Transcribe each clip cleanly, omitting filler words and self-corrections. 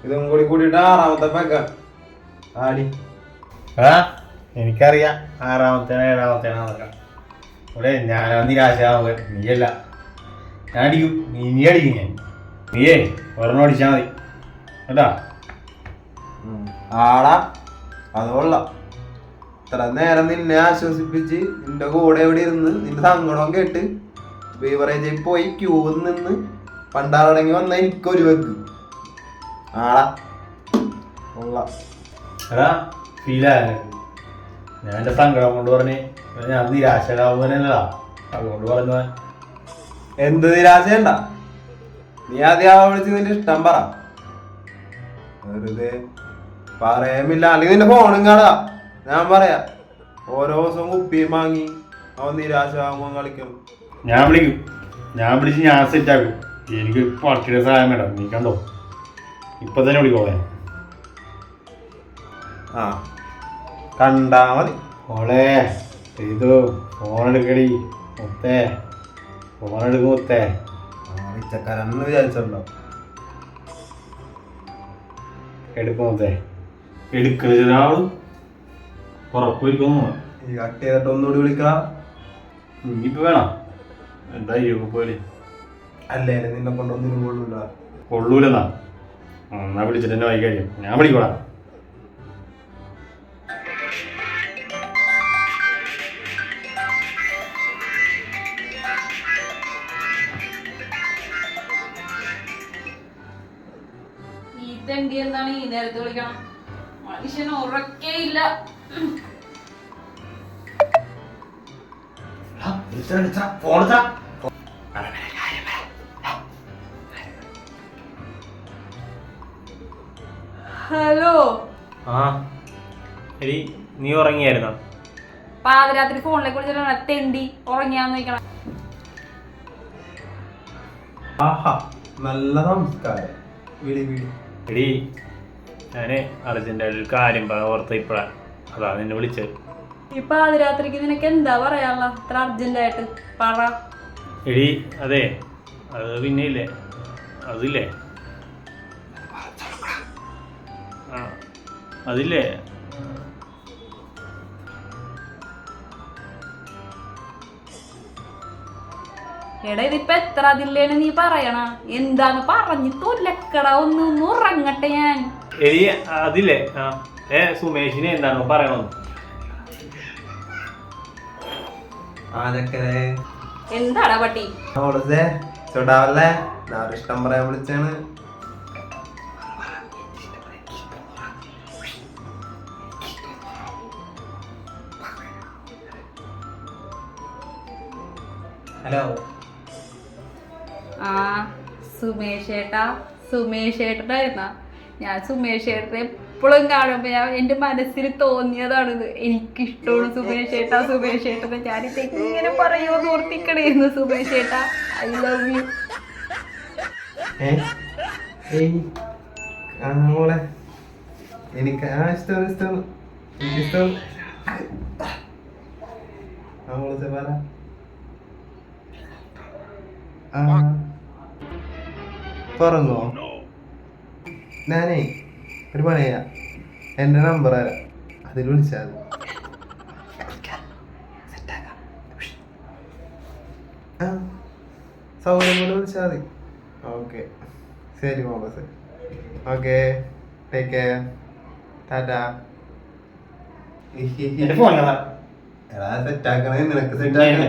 ഇതും കൂടി കൂട്ടിട്ട് 6ാമത്തെ പെക്ക ആടി. എനിക്കറിയാം 6ാമത്തേനോ 7ാമത്തേനോ ഇവിടെ ഞാനാ നിരാശയാവുക, നീയല്ല. ഞാൻ അടിക്കും, നീ അടിക്കും. നീയേ ഒരെണ്ണം അടിച്ചാൽ മതി കേട്ടാ. ആടാ അത് കൊള്ളാം. ഇത്ര നേരം നിന്നെ ആശ്വസിപ്പിച്ച് നിന്റെ കൂടെ എവിടെ ഇരുന്ന് നിന്റെ സങ്കടം കേട്ട് ബീവറേജിൽ പോയി ക്യൂ നിന്ന് പണ്ടാളടങ്ങി വന്ന എനിക്കൊരു വെക്ക്. ആടാ കൊള്ളാം. എടാ ഫീലായ ഞാൻ എൻ്റെ സങ്കടം കൊണ്ട് പറഞ്ഞ് ഞാൻ നിരാശരാകുവാനല്ലടാ, അതുകൊണ്ട് പറഞ്ഞു. എന്ത് നിരാശയണ്ട, നീ ആദ്യം വിളിച്ച് നിന്റെ ഇഷ്ടം പറ. വെറുതെ പറയാമില്ല, അല്ലെങ്കിൽ നിന്റെ ഫോണും കാണുക. ഞാൻ പറയാ ഓരോ ദിവസവും കുപ്പിയും വാങ്ങി അവൻ നിരാശ ആകുമ്പോൾ കളിക്കണം. ഞാൻ വിളിക്കും, ഞാൻ വിളിച്ച് ഞാൻ സെറ്റാക്കും. എനിക്ക് പട്ടിയുടെ സഹായം വേണ്ട, നീ കണ്ടോ ഇപ്പൊ തന്നെ വിളിക്കോളെ. ആ കണ്ടാ മതി. ഓളെ ചെയ്തു ഫോൺ എടുക്കടി മുത്തേ, ഫോൺ എടുക്കും മുത്തേ. വിളിച്ചക്കാരെന്ന് വിചാരിച്ചിട്ടുണ്ടോ? എടുക്കും മുത്തേ, എടുക്കണാളും ഉറപ്പിരിക്കുന്നു. ഈ കട്ട് ചെയ്തിട്ട് ഒന്നുകൂടി വിളിക്കടാ. ഇനിയിപ്പോ വേണം എന്തായാലും പോലെ അല്ലേ നിന്നെ കൊണ്ടൊന്നിനും കൊള്ളൂല. കൊള്ളൂലെന്നാ എന്നാ വിളിച്ചിട്ട് എന്നെ വൈകാര്യം ഞാൻ വിളിക്കോളാം. ഈ തെണ്ടി എന്താണ് ഈ നേരത്തെ വിളിക്കണം? മനുഷ്യന് ഉറക്കേ ഇല്ല. ഹലോ. ആ എടി നീ ഉറങ്ങിയായിരുന്നോ? പാതിരാത്രി ഫോണിലേക്ക് വിളിച്ചിട്ടാണ് തെണ്ടി ഉറങ്ങിയാന്ന് ചോദിക്കണം. ആഹാ നല്ല സംസ്കാരം. വിളി വിളി. എടി ഞാന് അർജന്റായിട്ട് ഒരു കാര്യം ഓർത്ത ഇപ്പഴാണ്, അതാ നിന്നെ വിളിച്ചത്. ഈ പാതിരാത്രിക്ക് നിനക്ക് എന്താ പറയാനുള്ള അത്ര അർജന്റായിട്ട് പറ. എടി അതെ അത് പിന്നെ ഇല്ലേ അതില്ലേ ആ അതില്ലേ എടാ ഇതിപ്പോ എത്ര അതില്ലേന്ന് നീ പറയണ? എന്താന്ന് പറഞ്ഞു തൊല്ലക്കട ഒന്ന് ഉറങ്ങട്ടെ ഞാൻ. എടി അതില്ലേ സുമേഷിനെ എന്താണോ പറയണത്? ആരക്കരെ എന്താടാ പട്ടി? ചൊടാവല്ലേ ഇഷ്ടം പറയാൻ വിളിച്ചാണ്. ഹലോ. ആ സുമേഷ് ഏട്ടാ, സുമേഷ് ഏട്ടനായിരുന്ന ഞാൻ. സുമേഷ് ഏട്ടനെ എപ്പോഴും കാണുമ്പോ ഞാൻ എന്റെ മനസ്സിൽ തോന്നിയതാണിത്. എനിക്കിഷ്ടമാണ് സുമേഷ് ഏട്ടാ, സുമേഷ് ഏട്ടനെ. ഞാനിത് എങ്ങനെ പറയുമോ ഓർത്തിക്കണേന്ന്. സുമേഷ് ഏട്ടാ ഐ ലവ് യു. മോളെ എനിക്ക് ഇഷ്ടം ഇഷ്ടം എനിക്കിഷ്ടം. മോളെ പറ. പറഞ്ഞോ? ഞാനേ ഒരു പണിയാ, എൻ്റെ നമ്പർ തരാം, അതിൽ വിളിച്ചാൽ സൗകര്യം കൊണ്ട് വിളിച്ചാൽ മതി. ഓക്കെ ശരി മോളെ, ശരി. Okay take care, Tata. എടാ സെറ്റാക്കണേ, നിനക്ക് സെറ്റാക്കണേ.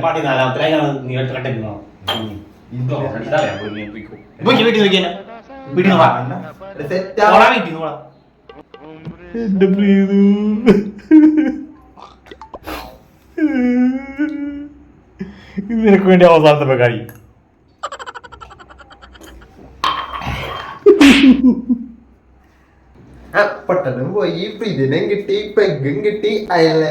എന്റെ പ്രീതു നിനക്ക് വേണ്ടി അവസാനത്തെ കാര്യം. പൊട്ടനും പോയി, പ്രീതിനും കിട്ടി, പെഗും കിട്ടി. അയല